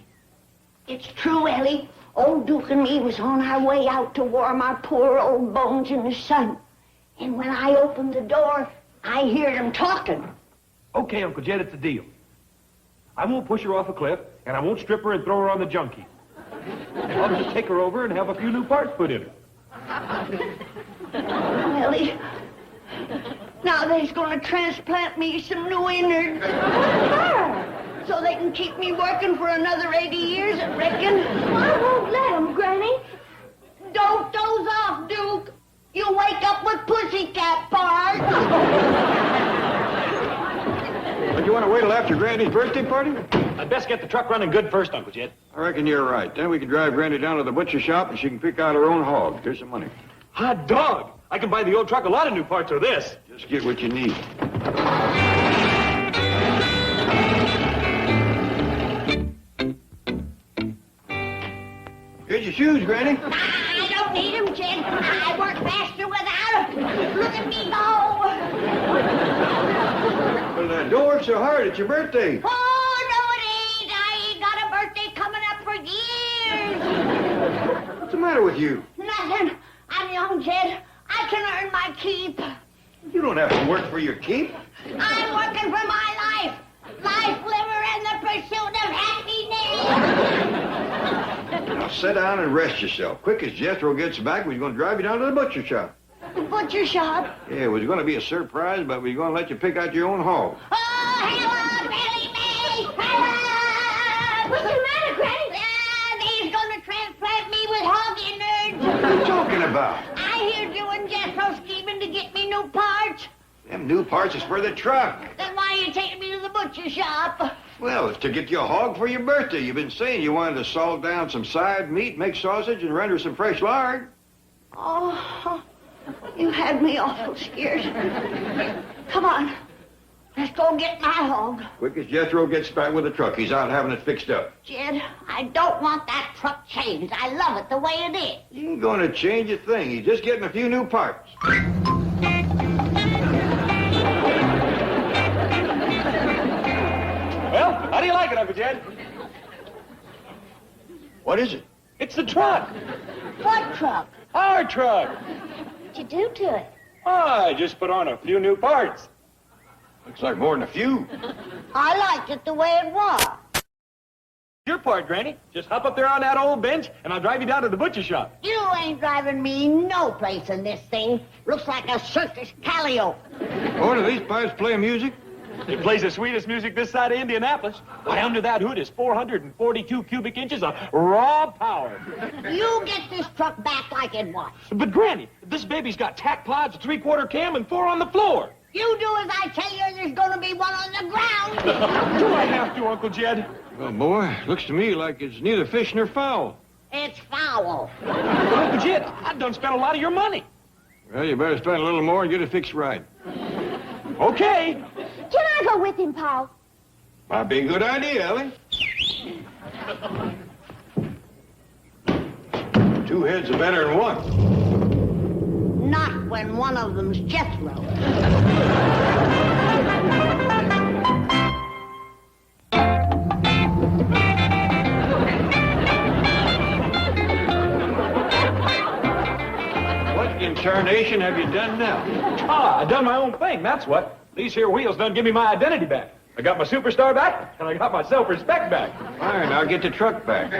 It's true, Ellie. Old Duke and me was on our way out to warm our poor old bones in the sun. And when I opened the door, I heard them talking. Okay, Uncle Jed, it's a deal. I won't push her off a cliff, and I won't strip her and throw her on the junkie. I'll just take her over and have a few new parts put in her. Ellie, now they's gonna transplant me some new innards. So they can keep me working for another 80 years, I reckon. I won't let them, Granny. Don't doze off, Duke. You'll wake up with pussycat parts. But you want to wait till after Granny's birthday party? I'd best get the truck running good first, Uncle Jed. I reckon you're right. Then we can drive Granny down to the butcher shop and she can pick out her own hog. Here's some money. Hot dog! I can buy the old truck a lot of new parts with this. Just get what you need. Here's your shoes, Granny. I don't need them, Jed. I work faster without them. Look at me go. Well, don't work so hard. It's your birthday. Oh, no, it ain't. I ain't got a birthday coming up for years. What's the matter with you? Nothing. I'm young, Jed. I can earn my keep. You don't have to work for your keep. I'm working for my life. Life, liver, and the pursuit of happiness. Now sit down and rest yourself. Quick as Jethro gets back, we're going to drive you down to the butcher shop. The butcher shop? Yeah, it was going to be a surprise, but we're going to let you pick out your own hog. Oh, hello, Billy Mae! Hello! What's the matter, Granny? They's gonna transplant me with hog innards. What are you talking about? I hear you and Jethro scheming to get me new parts. Them new parts is for the truck. Then why are you taking me to the butcher shop? Well, it's to get you a hog for your birthday. You've been saying you wanted to salt down some side meat, make sausage, and render some fresh lard. Oh, you had me awful scared. Come on. Let's go get my hog. Quick as Jethro gets back with the truck. He's out having it fixed up. Jed, I don't want that truck changed. I love it the way it is. You ain't going to change a thing. He's just getting a few new parts. Well, how do you like it, Uncle Jed? What is it? It's the truck. What truck? Our truck. What'd you do to it? Oh, I just put on a few new parts. Looks like more than a few. I liked it the way it was. Your part, Granny. Just hop up there on that old bench, and I'll drive you down to the butcher shop. You ain't driving me no place in this thing. Looks like a circus calliope. Oh, do these pipes play music? It plays the sweetest music this side of Indianapolis. Why, under that hood is 442 cubic inches of raw power. You get this truck back like it was. But, Granny, this baby's got tack pods, a 3/4 cam, and 4 on the floor. You do as I tell you, there's gonna be one on the ground. Do I have to, Uncle Jed? Well, boy, looks to me like it's neither fish nor fowl. It's foul. But, Uncle Jed, I've done spent a lot of your money. Well, you better spend a little more and get it fixed right. Okay. Can I go with him, Paul? Might be a good idea, Ellie. 2 heads are better than 1. Not when one of them's Jethro. What in tarnation have you done now? Ah, I done my own thing, that's what. These here wheels done give me my identity back. I got my superstar back, and I got my self-respect back. Fine, I'll get the truck back.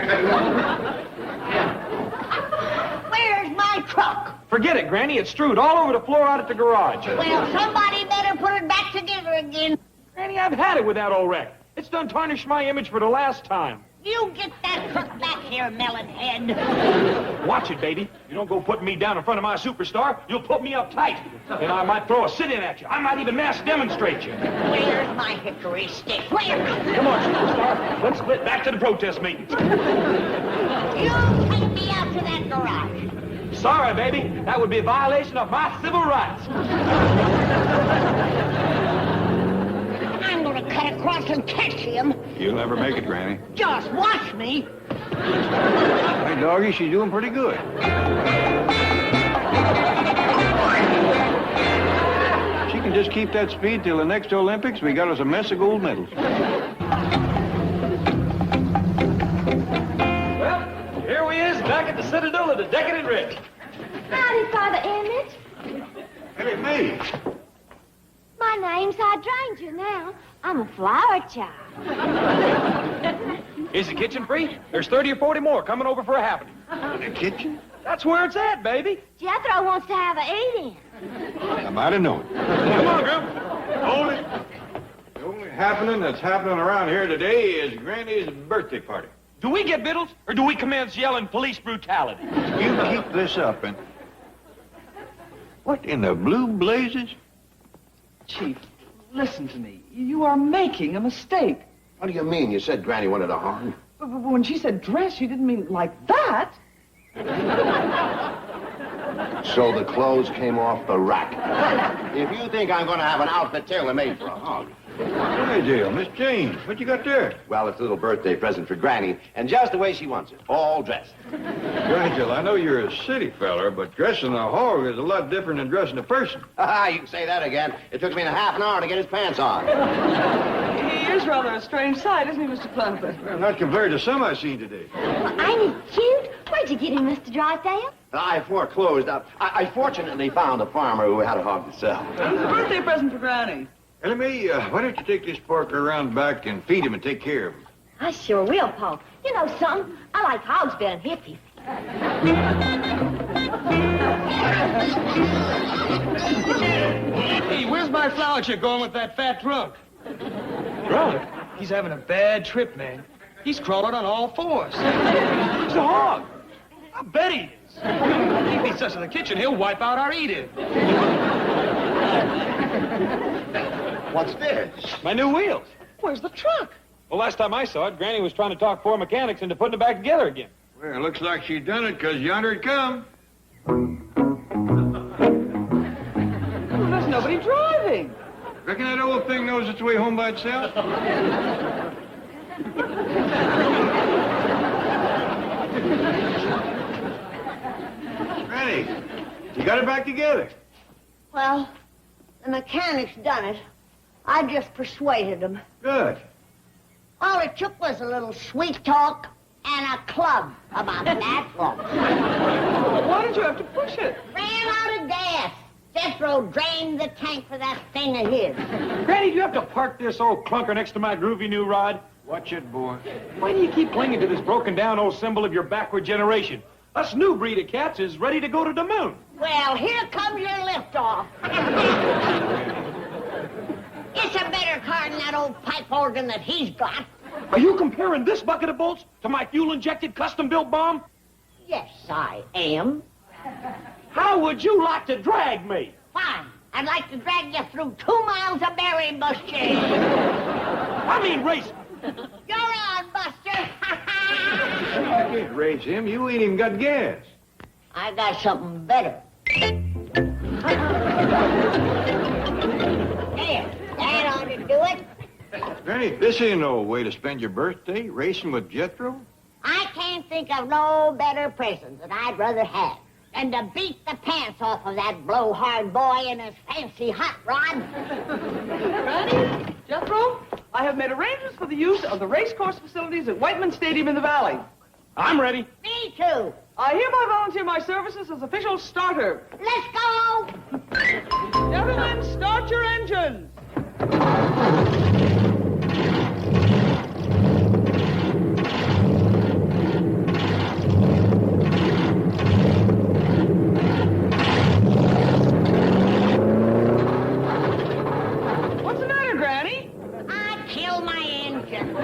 Where's my truck? Forget it, Granny. It's strewed all over the floor out at the garage. Well, somebody better put it back together again. Granny, I've had it with that old wreck. It's done tarnished my image for the last time. You get that crook back here, melon head. Watch it, baby. You don't go putting me down in front of my superstar, you'll put me up tight. And I might throw a sit-in at you. I might even mass demonstrate you. Where's my hickory stick? Where? Come on, superstar. Let's split back to the protest meeting. You take me out to that garage. Sorry, baby. That would be a violation of my civil rights. I'm gonna cut across and catch him. You'll never make it, Granny. Just watch me. Hey, doggy, she's doing pretty good. She can just keep that speed till the next Olympics. We got us a mess of gold medals. Well, here we is, back at the Citadel of the Decadent Rich. Howdy, Father Emmett. Hey, me. My name's Hydrangea now. I'm a flower child. Is the kitchen free? There's 30 or 40 more coming over for a happening. The kitchen? That's where it's at, baby. Jethro wants to have a eat-in. I might have known. Come on, girl. The only happening that's happening around here today is Granny's birthday party. Do we get victuals, or do we commence yelling police brutality? You keep this up and... What in the blue blazes? Chief, listen to me. You are making a mistake. What do you mean? You said Granny wanted a hog. But when she said dress, she didn't mean like that. So the clothes came off the rack. If you think I'm going to have an outfit tailor-made for a hog. Hey, Dale, Miss Jane, what you got there? Well, it's a little birthday present for Granny, and just the way she wants it, all dressed. Rigel, I know you're a city feller, but dressing a hog is a lot different than dressing a person. You can say that again. It took me a half an hour to get his pants on. He is rather a strange sight, isn't he, Mr. Clampetts? Well, not compared to some I've seen today. Ain't he cute? Where'd you get him, Mr. Drysdale? I foreclosed. I fortunately found a farmer who had a hog to sell. It's a birthday present for Granny. Ellie, why don't you take this Parker around back and feed him and take care of him? I sure will, Paul. You know something? I like hogs better than hippies. Hey, where's my flower chick going with that fat drunk? Drunk? He's having a bad trip, man. He's crawling on all fours. He's a hog. I bet he is. If he beats us in the kitchen, he'll wipe out our eat-in. What's this? My new wheels. Where's the truck? Well, last time I saw it, Granny was trying to talk four mechanics into putting it back together again. Well, it looks like she done it, 'cause yonder it come. Well, there's nobody driving. Reckon that old thing knows its way home by itself? Granny, you got it back together. Well, the mechanics done it. I just persuaded them. Good. All it took was a little sweet talk and a club about that long. Why did you have to push it? Ran out of gas. Jethro drained the tank for that thing of his. Granny, do you have to park this old clunker next to my groovy new ride? Watch it, boy. Why do you keep clinging to this broken-down old symbol of your backward generation? Us new breed of cats is ready to go to the moon. Well, here comes your liftoff. It's a better car than that old pipe organ that he's got. Are you comparing this bucket of bolts to my fuel-injected, custom-built bomb? Yes, I am. How would you like to drag me? Fine. I'd like to drag you through 2 miles of berry bushes. I mean race. You're on, Buster. You can't race him. You ain't even got gas. I got something better. There. That ought to do it. Granny, this ain't no way to spend your birthday, racing with Jethro. I can't think of no better present that I'd rather have than to beat the pants off of that blowhard boy in his fancy hot rod. Granny, Jethro, I have made arrangements for the use of the racecourse facilities at Whiteman Stadium in the Valley. I'm ready. Me too. I hereby volunteer my services as official starter. Let's go. Gentlemen, start your engines. What's the matter, Granny? I killed my engine.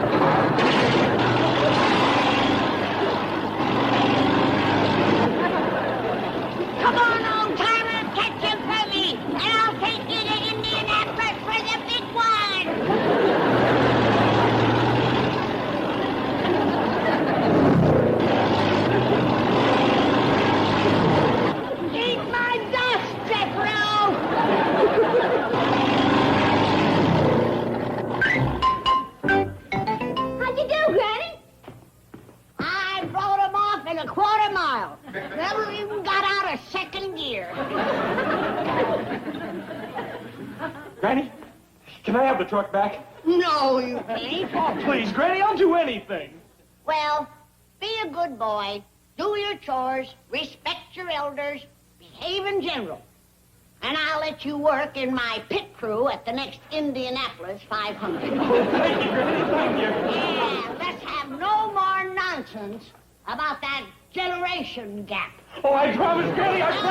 Granny, can I have the truck back? No, you can't. Oh, please, Granny, I'll do anything. Well, be a good boy. Do your chores. Respect your elders. Behave in general. And I'll let you work in my pit crew at the next Indianapolis 500. Thank you, Granny, thank you. Yeah, let's have no more nonsense about that generation gap. Oh, I promise, Granny, I promise.